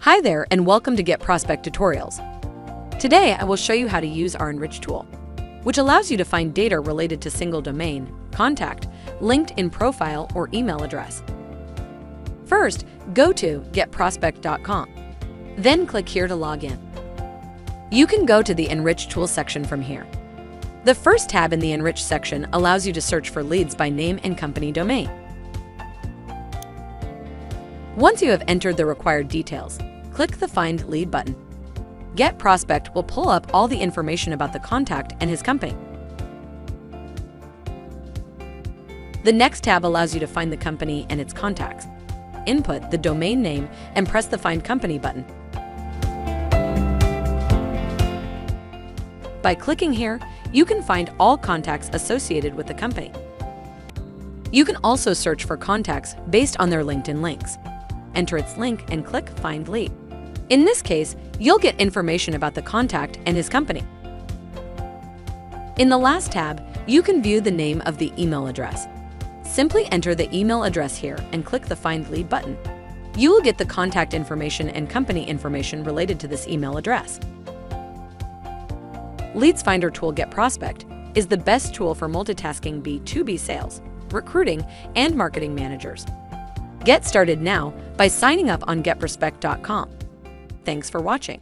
Hi there, and welcome to GetProspect tutorials. Today I will show you how to use our Enrich tool, which allows you to find data related to single domain, contact, LinkedIn profile, or email address. First, go to GetProspect.com. Then click here to log in. You can go to the Enrich tool section from here. The first tab in the Enrich section allows you to search for leads by name and company domain. Once you have entered the required details, click the Find Lead button. GetProspect will pull up all the information about the contact and his company. The next tab allows you to find the company and its contacts. Input the domain name and press the Find Company button. By clicking here, you can find all contacts associated with the company. You can also search for contacts based on their LinkedIn links. Enter its link and click Find Lead. In this case, you'll get information about the contact and his company. In the last tab, you can view the name of the email address. Simply enter the email address here and click the Find Lead button. You will get the contact information and company information related to this email address. Leads Finder tool GetProspect is the best tool for multitasking B2B sales, recruiting, and marketing managers. Get started now by signing up on GetProspect.com. Thanks for watching.